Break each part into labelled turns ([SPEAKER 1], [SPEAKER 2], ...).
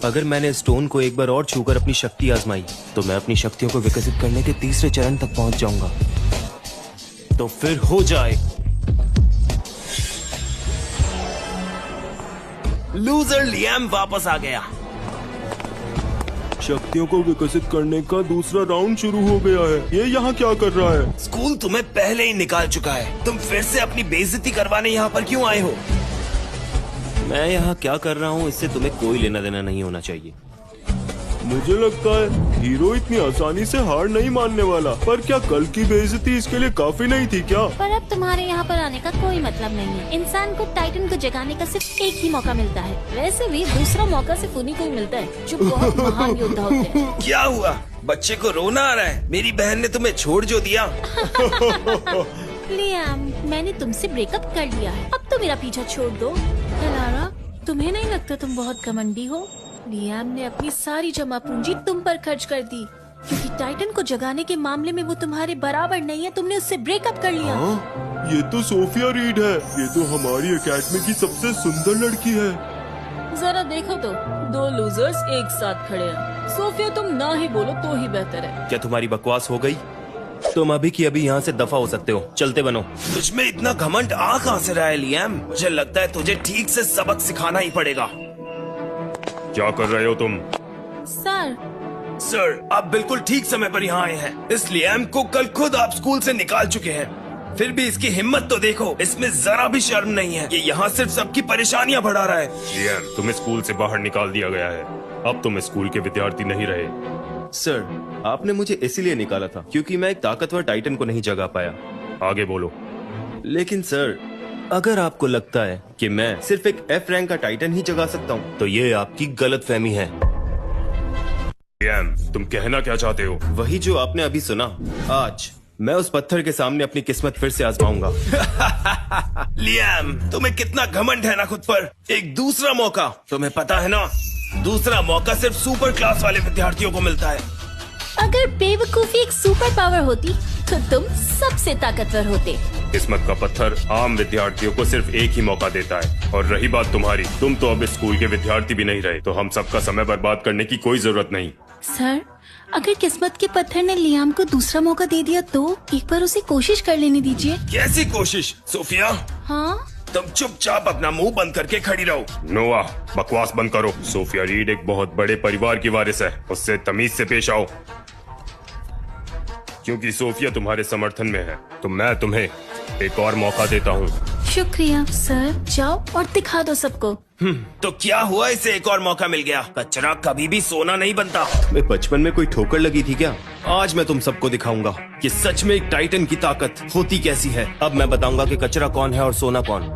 [SPEAKER 1] अगर मैंने स्टोन को एक बार और छूकर अपनी शक्ति आजमाई तो मैं अपनी शक्तियों को विकसित करने के तीसरे चरण तक पहुंच जाऊंगा। तो फिर हो जाए। लूजर लियाम वापस आ गया।
[SPEAKER 2] शक्तियों को विकसित करने का दूसरा राउंड शुरू हो गया है। ये यहाँ क्या कर रहा है?
[SPEAKER 1] स्कूल तुम्हें पहले ही निकाल चुका है। तुम फिर से अपनी बेइज्जती करवाने यहाँ पर क्यों आए हो? मैं यहाँ क्या कर रहा हूँ इससे तुम्हें कोई लेना देना नहीं होना चाहिए।
[SPEAKER 2] मुझे लगता है हीरो इतनी आसानी से हार नहीं मानने वाला। पर क्या कल की बेइज्जती इसके लिए काफी नहीं थी क्या?
[SPEAKER 3] पर अब तुम्हारे यहाँ पर आने का कोई मतलब नहीं है। इंसान को टाइटन को जगाने का सिर्फ एक ही मौका मिलता है। वैसे भी दूसरा मौका सिर्फ उन्हीं को ही मिलता है जो बहुत महान योद्धा होते हैं।
[SPEAKER 1] क्या हुआ? बच्चे को रोना आ रहा है? मेरी बहन ने तुम्हें छोड़ जो दिया।
[SPEAKER 3] लियाम, मैंने तुमसे ब्रेकअप कर लिया है। अब तो मेरा पीछा छोड़ दो। एलारा, तुम्हें नहीं लगता तुम बहुत घमंडी हो? लियाम ने अपनी सारी जमा पूंजी तुम पर खर्च कर दी क्योंकि टाइटन को जगाने के मामले में वो तुम्हारे बराबर नहीं है। तुमने उससे ब्रेकअप कर लिया।
[SPEAKER 2] ये तो सोफिया रीड है। ये तो हमारी एकेडमी की सबसे सुंदर लड़की है।
[SPEAKER 4] जरा देखो तो, दो लूजर्स एक साथ खड़े हैं। सोफिया, तुम ना ही बोलो तो ही बेहतर है।
[SPEAKER 1] क्या तुम्हारी बकवास हो गई? तुम अभी की अभी यहाँ से दफा हो सकते हो। चलते बनो। तुझमें इतना घमंड आ कहाँ से रहा है लियाम? मुझे लगता है तुझे ठीक से सबक सिखाना ही पड़ेगा।
[SPEAKER 2] क्या कर रहे हो तुम?
[SPEAKER 1] सर, आप बिल्कुल ठीक समय पर यहाँ आए हैं। इस लियाम को कल खुद आप स्कूल से निकाल चुके हैं। फिर भी इसकी हिम्मत तो देखो। इसमें जरा भी शर्म नहीं है। ये यहाँ सिर्फ सबकी परेशानियाँ बढ़ा रहा है।
[SPEAKER 2] लियाम, तुम्हें स्कूल से बाहर निकाल दिया गया है। अब तुम स्कूल के विद्यार्थी नहीं रहे।
[SPEAKER 1] सर, आपने मुझे इसीलिए निकाला था क्योंकि मैं एक ताकतवर टाइटन को नहीं जगा पाया।
[SPEAKER 2] आगे बोलो।
[SPEAKER 1] लेकिन सर, अगर आपको लगता है कि मैं सिर्फ एक F रैंक का टाइटन ही जगा सकता हूँ तो ये आपकी गलतफहमी है।
[SPEAKER 2] लियाम, तुम कहना क्या चाहते हो?
[SPEAKER 1] वही जो आपने अभी सुना। आज मैं उस पत्थर के सामने अपनी किस्मत फिर से आजमाऊंगा। लियाम, तुम्हें कितना घमंड है ना खुद पर। एक दूसरा मौका, तुम्हें पता है ना, दूसरा मौका सिर्फ सुपर क्लास वाले विद्यार्थियों को मिलता है।
[SPEAKER 3] अगर बेवकूफी एक सुपर पावर होती तो तुम सबसे ताकतवर होते।
[SPEAKER 2] किस्मत का पत्थर आम विद्यार्थियों को सिर्फ एक ही मौका देता है। और रही बात तुम्हारी, तुम तो अब इस स्कूल के विद्यार्थी भी नहीं रहे, तो हम सबका समय बर्बाद करने की कोई जरूरत नहीं।
[SPEAKER 3] सर, अगर किस्मत के पत्थर ने लियाम को दूसरा मौका दे दिया तो एक बार उसे कोशिश कर लेने दीजिए।
[SPEAKER 1] कैसी कोशिश? सोफिया,
[SPEAKER 3] हाँ?
[SPEAKER 1] तुम चुपचाप अपना मुंह बंद करके खड़ी रहो।
[SPEAKER 2] नोआ, बकवास बंद करो। सोफिया रीड एक बहुत बड़े परिवार की वारिस है। उससे तमीज से पेश आओ। क्योंकि सोफिया तुम्हारे समर्थन में है तो मैं तुम्हें एक और मौका देता हूँ।
[SPEAKER 3] शुक्रिया सर, जाओ और दिखा दो सबको।
[SPEAKER 1] तो क्या हुआ? इसे एक और मौका मिल गया। कचरा कभी भी सोना नहीं बनता। मैं बचपन में कोई ठोकर लगी थी क्या? आज मैं तुम सबको दिखाऊंगा कि सच में एक टाइटन की ताकत होती कैसी है। अब मैं बताऊंगा कि कचरा कौन है और सोना कौन।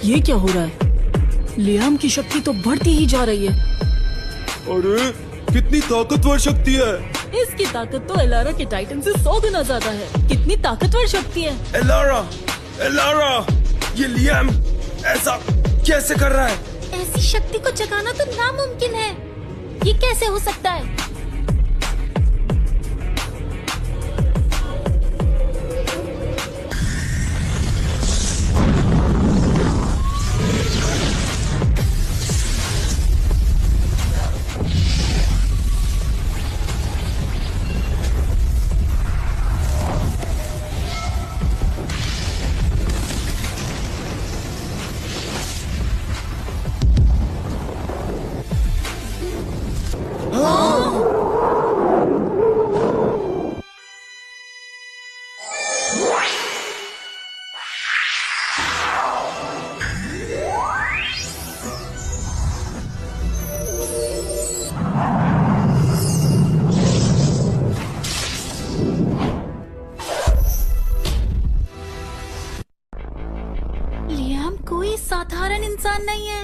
[SPEAKER 4] ये क्या हो रहा है? लियाम की शक्ति तो बढ़ती ही जा रही है।
[SPEAKER 2] अरे, कितनी ताकतवर शक्ति है।
[SPEAKER 4] इसकी ताकत तो एलारा के टाइटन से 100 गुना ज्यादा है। कितनी ताकतवर शक्ति है।
[SPEAKER 1] एलारा, एलारा, ये लियाम ऐसा कैसे कर रहा है?
[SPEAKER 3] ऐसी शक्ति को जगाना तो नामुमकिन है। ये कैसे हो सकता है? लियाम कोई साधारण इंसान नहीं है।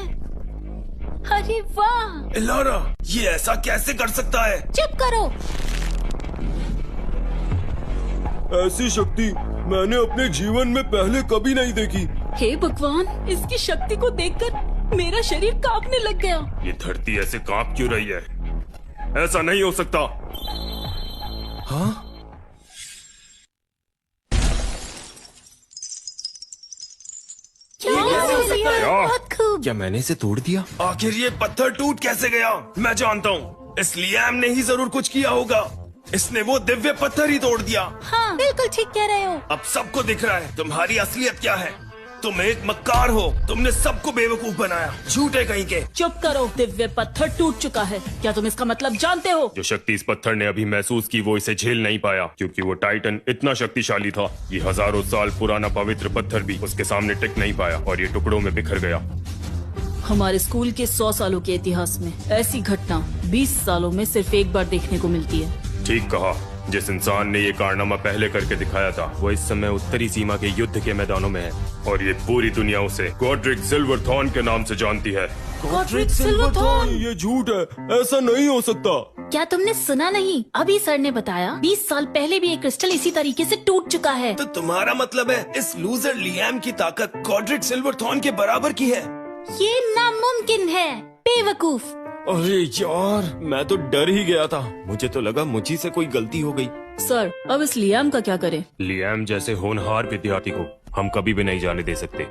[SPEAKER 3] अरे वाह!
[SPEAKER 1] एलारा, ये ऐसा कैसे कर सकता है?
[SPEAKER 3] चुप करो।
[SPEAKER 2] ऐसी शक्ति मैंने अपने जीवन में पहले कभी नहीं देखी।
[SPEAKER 4] हे भगवान, इसकी शक्ति को देखकर मेरा शरीर कांपने लग गया।
[SPEAKER 2] ये धरती ऐसे कांप क्यों रही है? ऐसा नहीं हो सकता।
[SPEAKER 1] हाँ? क्या मैंने इसे तोड़ दिया? आखिर ये पत्थर टूट कैसे गया? मैं जानता हूँ, इस लियाम ने ही जरूर कुछ किया होगा। इसने वो दिव्य पत्थर ही तोड़ दिया।
[SPEAKER 3] हाँ बिल्कुल ठीक कह रहे हो।
[SPEAKER 1] अब सबको दिख रहा है तुम्हारी असलियत क्या है। तुम एक मक्कार हो, तुमने सबको बेवकूफ बनाया, झूठे कहीं के।
[SPEAKER 4] चुप करो, दिव्य पत्थर टूट चुका है। क्या तुम इसका मतलब जानते हो?
[SPEAKER 2] जो शक्ति इस पत्थर ने अभी महसूस की वो इसे झेल नहीं पाया, क्योंकि वो टाइटन इतना शक्तिशाली था। ये हजारों साल पुराना पवित्र पत्थर भी उसके सामने टिक नहीं पाया और ये टुकड़ों में बिखर गया।
[SPEAKER 4] हमारे स्कूल के 100 सालों के इतिहास में ऐसी घटना 20 सालों में सिर्फ एक बार देखने को मिलती है।
[SPEAKER 2] ठीक कहा। जिस इंसान ने ये कारनामा पहले करके दिखाया था वो इस समय उत्तरी सीमा के युद्ध के मैदानों में है और ये पूरी दुनिया उसे गॉड्रिक सिल्वरथॉर्न के नाम से जानती है।
[SPEAKER 4] गॉड्रिक सिल्वरथॉर्न?
[SPEAKER 1] ये झूठ है, ऐसा नहीं हो सकता।
[SPEAKER 3] क्या तुमने सुना नहीं? अभी सर ने बताया 20 साल पहले भी एक क्रिस्टल इसी तरीके से टूट चुका है।
[SPEAKER 1] तो तुम्हारा मतलब है इस लूजर लियाम की ताकत गॉड्रिक सिल्वरथॉर्न के बराबर की है?
[SPEAKER 3] ये नामुमकिन है, बेवकूफ।
[SPEAKER 1] अरे यार, मैं तो डर ही गया था। मुझे तो लगा मुझी से कोई गलती हो गई।
[SPEAKER 4] सर, अब इस लियाम का क्या करें?
[SPEAKER 2] लियाम जैसे होनहार विद्यार्थी को हम कभी भी नहीं जाने दे सकते।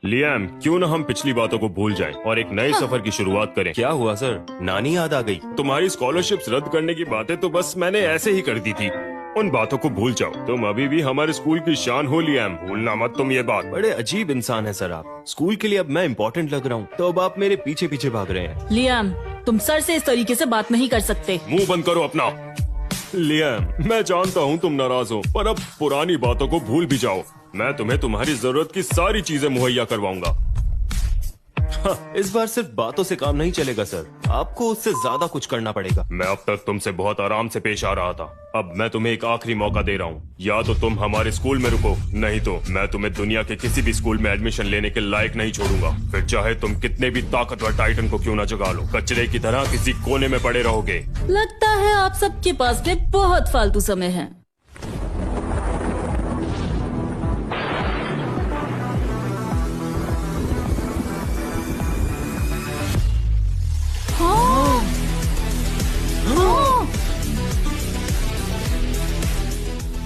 [SPEAKER 2] लियाम, क्यों न हम पिछली बातों को भूल जाएं और एक नए सफर की शुरुआत करें।
[SPEAKER 1] क्या हुआ सर? नानी याद आ गई?
[SPEAKER 2] तुम्हारी स्कॉलरशिप्स रद्द करने की बातें तो बस मैंने ऐसे ही कर दी थी। उन बातों को भूल जाओ। तुम अभी भी हमारे स्कूल की शान हो लियाम, भूलना मत तुम ये बात।
[SPEAKER 1] बड़े अजीब इंसान है सर आप। स्कूल के लिए अब मैं इम्पोर्टेंट लग रहा हूँ, तो अब आप मेरे पीछे पीछे भाग रहे हैं।
[SPEAKER 4] लियाम, तुम सर से इस तरीके से बात नहीं कर सकते।
[SPEAKER 2] मुंह बंद करो अपना। लियाम, मैं जानता हूँ तुम नाराज हो, पर अब पुरानी बातों को भूल भी जाओ। मैं तुम्हें तुम्हारी जरूरत की सारी चीजें मुहैया करवाऊंगा।
[SPEAKER 1] इस बार सिर्फ बातों से काम नहीं चलेगा सर, आपको उससे ज्यादा कुछ करना पड़ेगा।
[SPEAKER 2] मैं अब तक तुमसे बहुत आराम से पेश आ रहा था, अब मैं तुम्हें एक आखिरी मौका दे रहा हूँ। या तो तुम हमारे स्कूल में रुको, नहीं तो मैं तुम्हें दुनिया के किसी भी स्कूल में एडमिशन लेने के लायक नहीं छोड़ूंगा। फिर चाहे तुम कितने भी ताकतवर टाइटन को क्यों न जगा लो, कचरे की तरह किसी कोने में पड़े रहोगे।
[SPEAKER 4] लगता है आप सबके पास में बहुत फालतू समय है।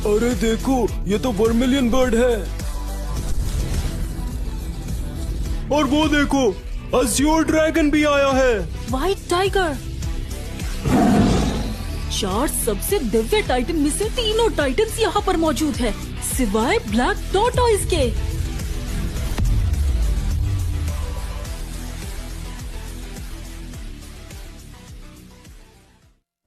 [SPEAKER 1] अरे देखो, ये तो वर्मिलियन बर्ड है। और वो देखो, अज़्योर ड्रैगन भी आया है।
[SPEAKER 4] White tiger. 4 सबसे दिव्य टाइटन में से तीनों टाइटन्स यहाँ पर मौजूद है, सिवाय ब्लैक टॉर्टॉइस के।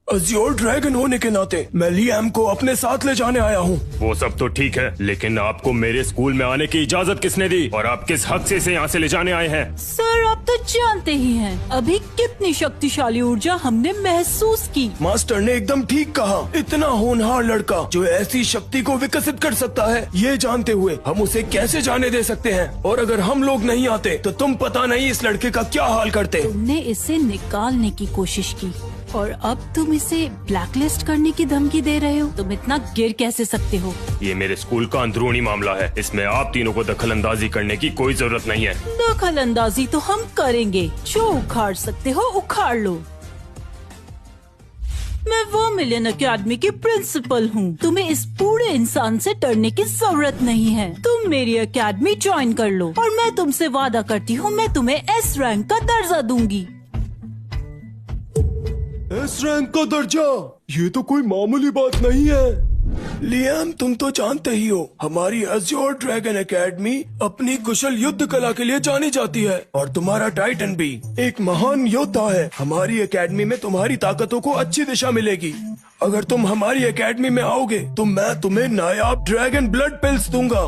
[SPEAKER 1] अज़्योर ड्रैगन होने के नाते मैं लियाम को अपने साथ ले जाने आया हूँ।
[SPEAKER 2] वो सब तो ठीक है, लेकिन आपको मेरे स्कूल में आने की इजाजत किसने दी और आप किस हक से इसे यहाँ से ले जाने आए हैं?
[SPEAKER 4] सर, आप तो जानते ही हैं अभी कितनी शक्तिशाली ऊर्जा हमने महसूस की।
[SPEAKER 1] मास्टर ने एकदम ठीक कहा। इतना होनहार लड़का जो ऐसी शक्ति को विकसित कर सकता है, ये जानते हुए हम उसे कैसे जाने दे सकते हैं? और अगर हम लोग नहीं आते तो तुम पता नहीं इस लड़के का क्या हाल करते।
[SPEAKER 4] तुमने इसे निकालने की कोशिश की और अब तुम इसे ब्लैकलिस्ट करने की धमकी दे रहे हो। तुम इतना गिर कैसे सकते हो?
[SPEAKER 2] ये मेरे स्कूल का अंदरूनी मामला है, इसमें आप तीनों को दखल अंदाजी करने की कोई जरूरत नहीं है।
[SPEAKER 4] दखल अंदाजी तो हम करेंगे, जो उखाड़ सकते हो उखाड़ लो। मैं वर्मिलियन एकेडमी की प्रिंसिपल हूँ। तुम्हें इस पूरे इंसान से डरने की जरूरत नहीं है। तुम मेरी एकेडमी ज्वाइन कर लो और मैं तुमसे वादा करती हूँ मैं तुम्हें S रैंक का दर्जा दूंगी।
[SPEAKER 1] S रैंक का दर्जा? ये तो कोई मामूली बात नहीं है। लियाम, तुम तो जानते ही हो हमारी अज़्योर ड्रैगन एकेडमी अपनी कुशल युद्ध कला के लिए जानी जाती है और तुम्हारा टाइटन भी एक महान योद्धा है। हमारी एकेडमी में तुम्हारी ताकतों को अच्छी दिशा मिलेगी। अगर तुम हमारी एकेडमी में आओगे तो मैं तुम्हें नायाब ड्रैगन ब्लड पिल्स दूंगा।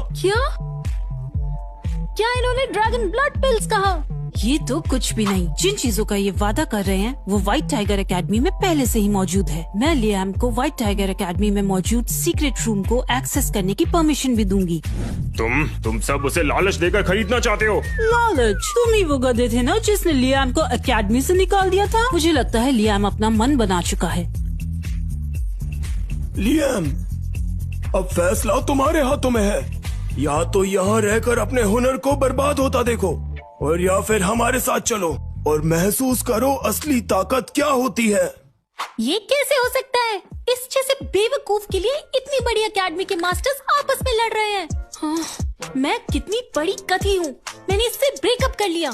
[SPEAKER 3] क्या इन्होंने ड्रैगन ब्लड पिल्स कहा?
[SPEAKER 4] ये तो कुछ भी नहीं। जिन चीजों का ये वादा कर रहे हैं वो व्हाइट टाइगर एकेडमी में पहले से ही मौजूद है। मैं लियाम को व्हाइट टाइगर एकेडमी में मौजूद सीक्रेट रूम को एक्सेस करने की परमिशन भी दूंगी।
[SPEAKER 2] तुम सब उसे लालच देकर खरीदना चाहते हो?
[SPEAKER 4] लालच? तुम ही वो गधे थे ना जिसने लियाम को एकेडमी से निकाल दिया था। मुझे लगता है लियाम अपना मन बना चुका है।
[SPEAKER 1] लियाम, अब फैसला तुम्हारे हाथों में है। या तो यहाँ रहकर अपने हुनर को बर्बाद होता देखो, और या फिर हमारे साथ चलो और महसूस करो असली ताकत क्या होती है।
[SPEAKER 3] ये कैसे हो सकता है? इस जैसे बेवकूफ के लिए इतनी बड़ी एकेडमी के मास्टर्स आपस में लड़ रहे हैं। मैं कितनी बड़ी कथी हूँ, मैंने इससे ब्रेकअप कर लिया।